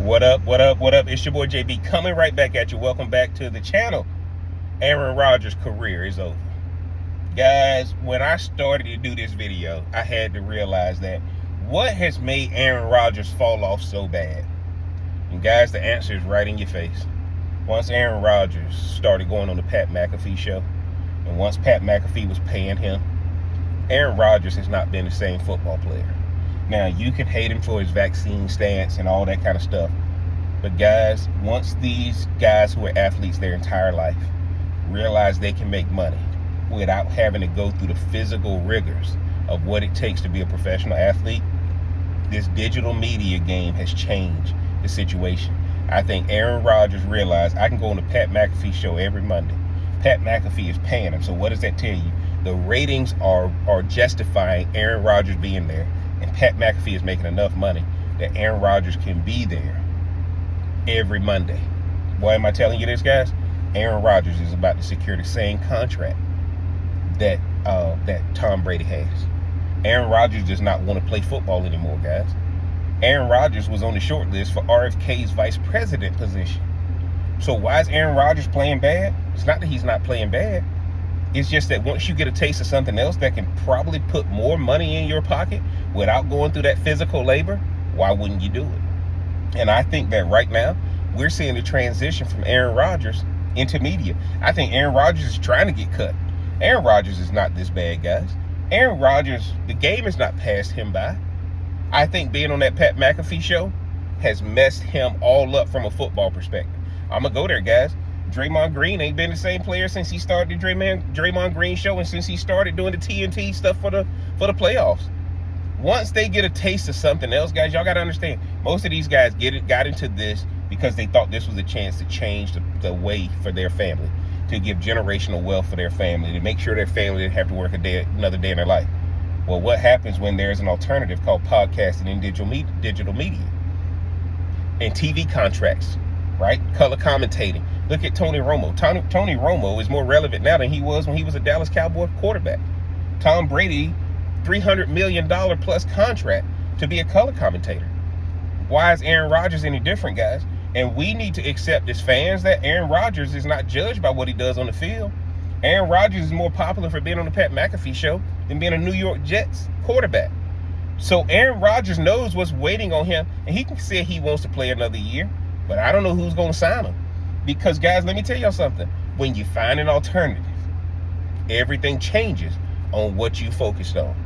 What up, what up, what up? It's your boy JB coming right back at you. Welcome back to the channel. Aaron Rodgers' career is over. Guys, when I started to do this video, I had to realize that what has made Aaron Rodgers fall off so bad? And guys, the answer is right in your face. Once Aaron Rodgers started going on the Pat McAfee show, and once Pat McAfee was paying him, Aaron Rodgers has not been the same football player. Now, you can hate him for his vaccine stance and all that kind of stuff. But guys, once these guys who are athletes their entire life realize they can make money without having to go through the physical rigors of what it takes to be a professional athlete, this digital media game has changed the situation. I think Aaron Rodgers realized I can go on the Pat McAfee show every Monday. Pat McAfee is paying him. So what does that tell you? The ratings are justifying Aaron Rodgers being there. And Pat McAfee is making enough money that Aaron Rodgers can be there every Monday. Why am I telling you this, guys? Aaron Rodgers is about to secure the same contract that Tom Brady has. Aaron Rodgers does not want to play football anymore, guys. Aaron Rodgers was on the short list for RFK's vice president position. So why is Aaron Rodgers playing bad? It's not that he's not playing bad. It's just that once you get a taste of something else that can probably put more money in your pocket without going through that physical labor, why wouldn't you do it? And I think that right now, we're seeing the transition from Aaron Rodgers into media. I think Aaron Rodgers is trying to get cut. Aaron Rodgers is not this bad, guys. Aaron Rodgers, the game has not passed him by. I think being on that Pat McAfee show has messed him all up from a football perspective. I'm going to go there, guys. Draymond Green ain't been the same player since he started the Draymond Green show and since he started doing the TNT stuff for the playoffs. Once they get a taste of something else, guys, y'all got to understand, most of these guys got into this because they thought this was a chance to change the way for their family, to give generational wealth for their family, to make sure their family didn't have to work another day in their life. Well, what happens when there's an alternative called podcasting and digital media and TV contracts, right? Color commentating. Look at Tony Romo. Tony Romo is more relevant now than he was when he was a Dallas Cowboy quarterback. Tom Brady, $300 million plus contract to be a color commentator. Why is Aaron Rodgers any different, guys? And we need to accept as fans that Aaron Rodgers is not judged by what he does on the field. Aaron Rodgers is more popular for being on the Pat McAfee show than being a New York Jets quarterback. So Aaron Rodgers knows what's waiting on him, and he can say he wants to play another year, but I don't know who's going to sign him. Because, guys, let me tell y'all something. When you find an alternative, everything changes on what you focused on.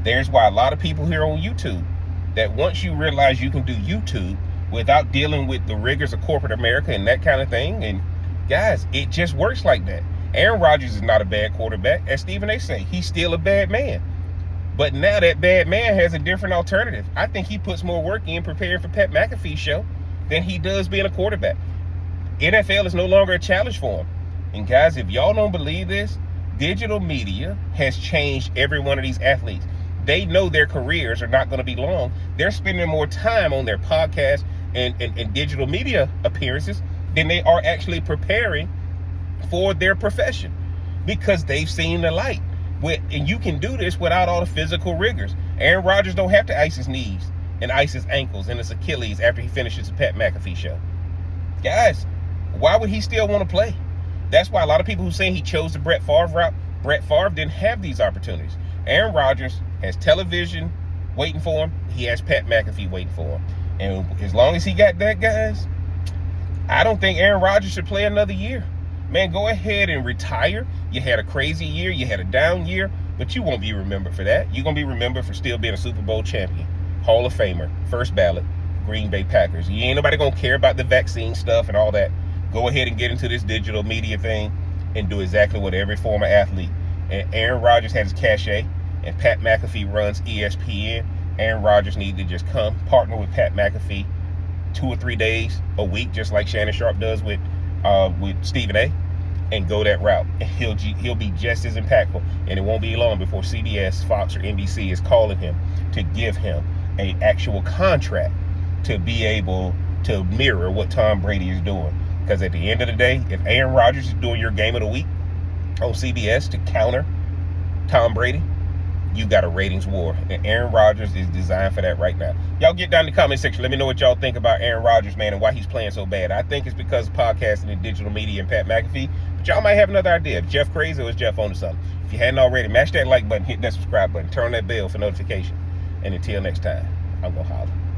There's why a lot of people here on YouTube, that once you realize you can do YouTube without dealing with the rigors of corporate America and that kind of thing, and guys, it just works like that. Aaron Rodgers is not a bad quarterback. As Stephen A. say, he's still a bad man. But now that bad man has a different alternative. I think he puts more work in preparing for Pat McAfee's show than he does being a quarterback. NFL is no longer a challenge for him. And guys, if y'all don't believe this, digital media has changed every one of these athletes. They know their careers are not going to be long. They're spending more time on their podcast and digital media appearances than they are actually preparing for their profession, because they've seen the light. And you can do this without all the physical rigors. Aaron Rodgers don't have to ice his knees and ice his ankles and his Achilles after he finishes the Pat McAfee show. Guys, why would he still want to play? That's why a lot of people who say he chose the Brett Favre route, Brett Favre didn't have these opportunities. Aaron Rodgers has television waiting for him. He has Pat McAfee waiting for him. And as long as he got that, guys, I don't think Aaron Rodgers should play another year. Man, go ahead and retire. You had a crazy year. You had a down year. But you won't be remembered for that. You're going to be remembered for still being a Super Bowl champion. Hall of Famer. First ballot. Green Bay Packers. You ain't nobody going to care about the vaccine stuff and all that. Go ahead and get into this digital media thing and do exactly what every former athlete. And Aaron Rodgers has his cachet, and Pat McAfee runs ESPN. Aaron Rodgers needs to just come partner with Pat McAfee 2 or 3 days a week, just like Shannon Sharpe does with Stephen A., and go that route. And he'll be just as impactful. And it won't be long before CBS, Fox, or NBC is calling him to give him an actual contract to be able to mirror what Tom Brady is doing. Because at the end of the day, if Aaron Rodgers is doing your game of the week on CBS to counter Tom Brady, you got a ratings war. And Aaron Rodgers is designed for that right now. Y'all get down in the comment section. Let me know what y'all think about Aaron Rodgers, man, and why he's playing so bad. I think it's because of podcasting and digital media and Pat McAfee. But y'all might have another idea. If Jeff crazy or is Jeff onto something? If you hadn't already, mash that like button, hit that subscribe button, turn on that bell for notification. And until next time, I'm going to holler.